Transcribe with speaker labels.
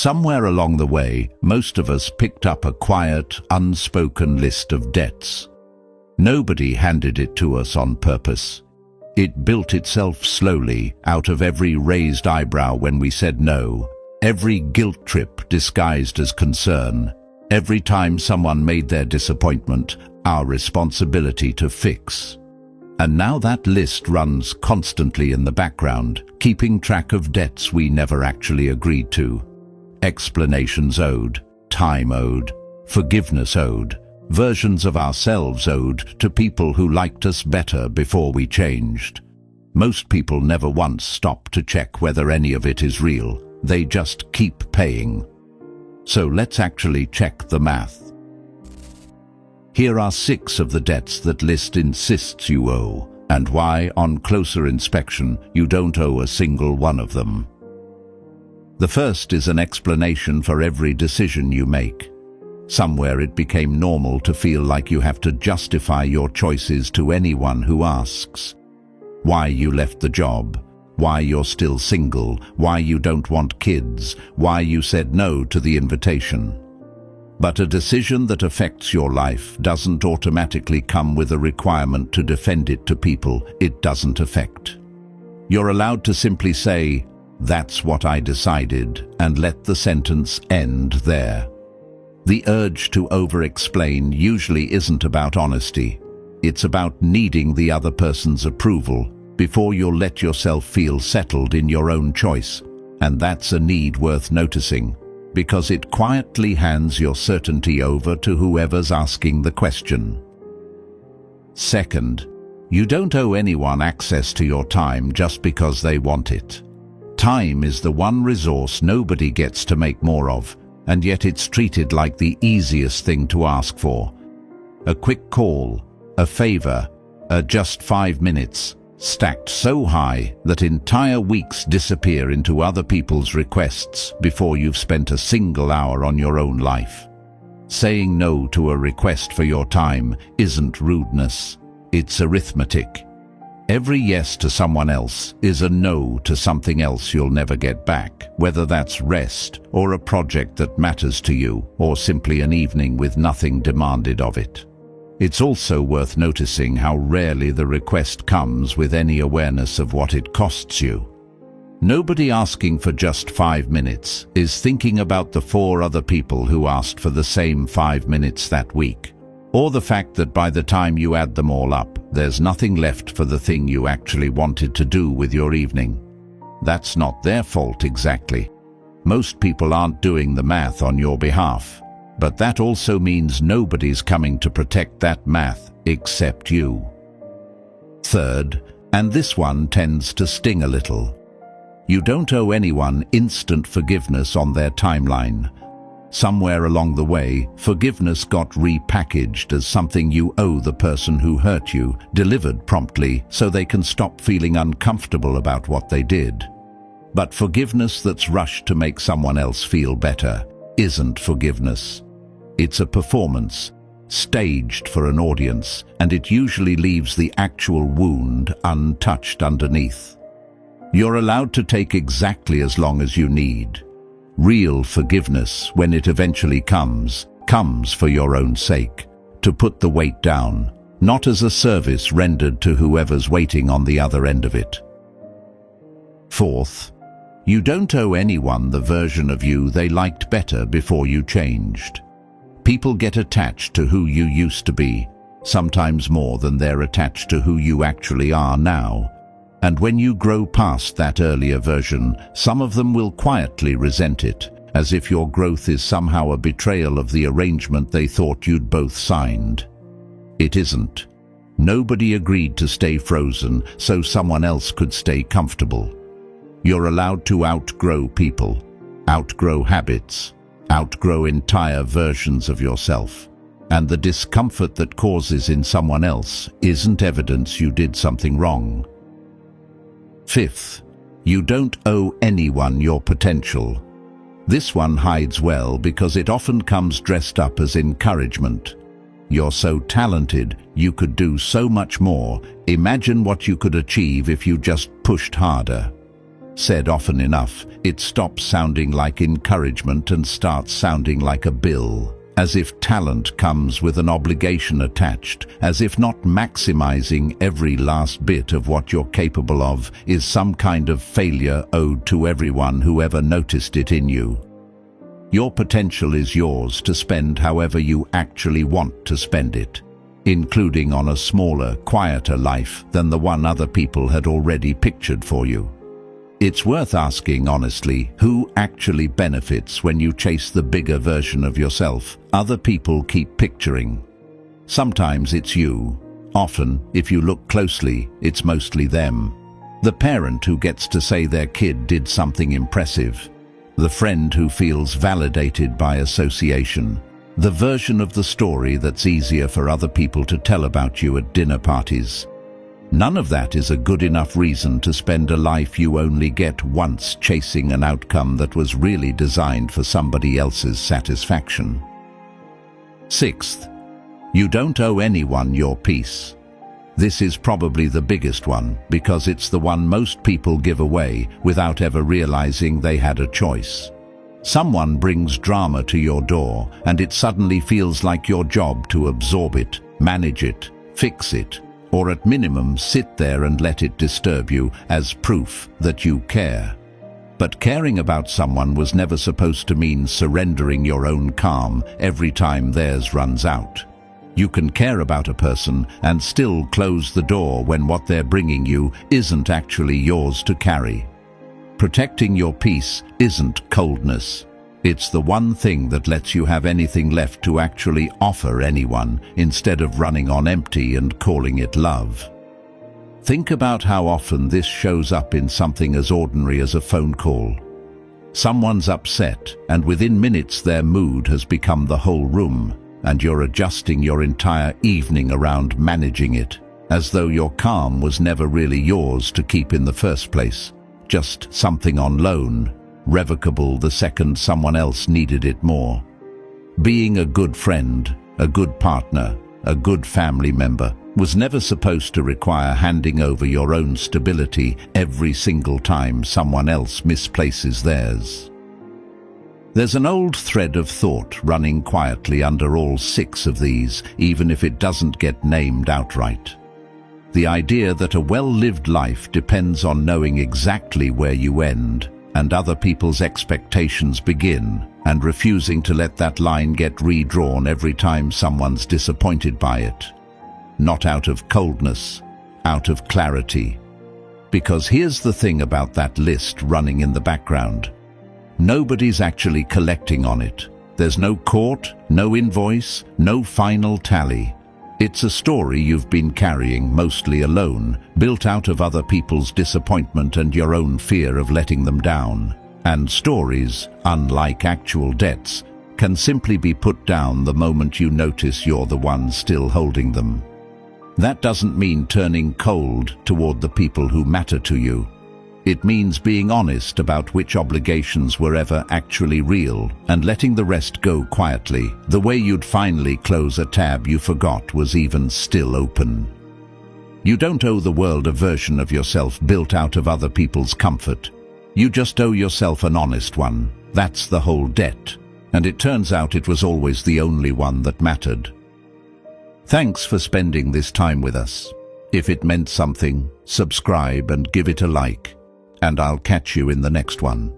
Speaker 1: Somewhere along the way, most of us picked up a quiet, unspoken list of debts. Nobody handed it to us on purpose. It built itself slowly out of every raised eyebrow when we said no, every guilt trip disguised as concern, every time someone made their disappointment our responsibility to fix. And now that list runs constantly in the background, keeping track of debts we never actually agreed to. Explanations owed, time owed, forgiveness owed, versions of ourselves owed to people who liked us better before we changed. Most people never once stop to check whether any of it is real. They just keep paying. So let's actually check the math. Here are 6 of the debts that list insists you owe, and why, on closer inspection, you don't owe a single one of them. The first is an explanation for every decision you make. Somewhere it became normal to feel like you have to justify your choices to anyone who asks. Why you left the job, why you're still single, why you don't want kids, why you said no to the invitation. But a decision that affects your life doesn't automatically come with a requirement to defend it to people it doesn't affect. You're allowed to simply say, "That's what I decided," and let the sentence end there. The urge to over-explain usually isn't about honesty. It's about needing the other person's approval before you'll let yourself feel settled in your own choice. And that's a need worth noticing, because it quietly hands your certainty over to whoever's asking the question. Second, you don't owe anyone access to your time just because they want it. Time is the one resource nobody gets to make more of, and yet it's treated like the easiest thing to ask for. A quick call, a favor, just 5 minutes, stacked so high that entire weeks disappear into other people's requests before you've spent a single hour on your own life. Saying no to a request for your time isn't rudeness, it's arithmetic. Every yes to someone else is a no to something else you'll never get back, whether that's rest or a project that matters to you, or simply an evening with nothing demanded of it. It's also worth noticing how rarely the request comes with any awareness of what it costs you. Nobody asking for just 5 minutes is thinking about the 4 other people who asked for the same 5 minutes that week, or the fact that by the time you add them all up, there's nothing left for the thing you actually wanted to do with your evening. That's not their fault exactly. Most people aren't doing the math on your behalf, but that also means nobody's coming to protect that math except you. Third, and this one tends to sting a little, you don't owe anyone instant forgiveness on their timeline. Somewhere along the way, forgiveness got repackaged as something you owe the person who hurt you, delivered promptly so they can stop feeling uncomfortable about what they did. But forgiveness that's rushed to make someone else feel better isn't forgiveness. It's a performance, staged for an audience, and it usually leaves the actual wound untouched underneath. You're allowed to take exactly as long as you need. Real forgiveness, when it eventually comes for your own sake, to put the weight down, not as a service rendered to whoever's waiting on the other end of it. Fourth, you don't owe anyone the version of you they liked better before you changed. People get attached to who you used to be, sometimes more than they're attached to who you actually are now. And when you grow past that earlier version, some of them will quietly resent it, as if your growth is somehow a betrayal of the arrangement they thought you'd both signed. It isn't. Nobody agreed to stay frozen so someone else could stay comfortable. You're allowed to outgrow people, outgrow habits, outgrow entire versions of yourself. And the discomfort that causes in someone else isn't evidence you did something wrong. Fifth, you don't owe anyone your potential. This one hides well because it often comes dressed up as encouragement. You're so talented, you could do so much more. Imagine what you could achieve if you just pushed harder. Said often enough, it stops sounding like encouragement and starts sounding like a bill, as if talent comes with an obligation attached, as if not maximizing every last bit of what you're capable of is some kind of failure owed to everyone who ever noticed it in you. Your potential is yours to spend however you actually want to spend it, including on a smaller, quieter life than the one other people had already pictured for you. It's worth asking honestly, who actually benefits when you chase the bigger version of yourself other people keep picturing? Sometimes it's you. Often, if you look closely, it's mostly them. The parent who gets to say their kid did something impressive. The friend who feels validated by association. The version of the story that's easier for other people to tell about you at dinner parties. None of that is a good enough reason to spend a life you only get once chasing an outcome that was really designed for somebody else's satisfaction. Sixth, you don't owe anyone your peace. This is probably the biggest one because it's the one most people give away without ever realizing they had a choice. Someone brings drama to your door and it suddenly feels like your job to absorb it, manage it, fix it, or at minimum sit there and let it disturb you as proof that you care. But caring about someone was never supposed to mean surrendering your own calm every time theirs runs out. You can care about a person and still close the door when what they're bringing you isn't actually yours to carry. Protecting your peace isn't coldness. It's the one thing that lets you have anything left to actually offer anyone instead of running on empty and calling it love. Think about how often this shows up in something as ordinary as a phone call. Someone's upset, and within minutes their mood has become the whole room, and you're adjusting your entire evening around managing it, as though your calm was never really yours to keep in the first place, just something on loan, revocable the second someone else needed it more. Being a good friend, a good partner, a good family member was never supposed to require handing over your own stability every single time someone else misplaces theirs. There's an old thread of thought running quietly under all 6 of these, even if it doesn't get named outright. The idea that a well-lived life depends on knowing exactly where you end and other people's expectations begin, and refusing to let that line get redrawn every time someone's disappointed by it. Not out of coldness, out of clarity. Because here's the thing about that list running in the background. Nobody's actually collecting on it. There's no court, no invoice, no final tally. It's a story you've been carrying mostly alone, built out of other people's disappointment and your own fear of letting them down. And stories, unlike actual debts, can simply be put down the moment you notice you're the one still holding them. That doesn't mean turning cold toward the people who matter to you. It means being honest about which obligations were ever actually real and letting the rest go quietly, the way you'd finally close a tab you forgot was even still open. You don't owe the world a version of yourself built out of other people's comfort. You just owe yourself an honest one. That's the whole debt. And it turns out it was always the only one that mattered. Thanks for spending this time with us. If it meant something, subscribe and give it a like. And I'll catch you in the next one.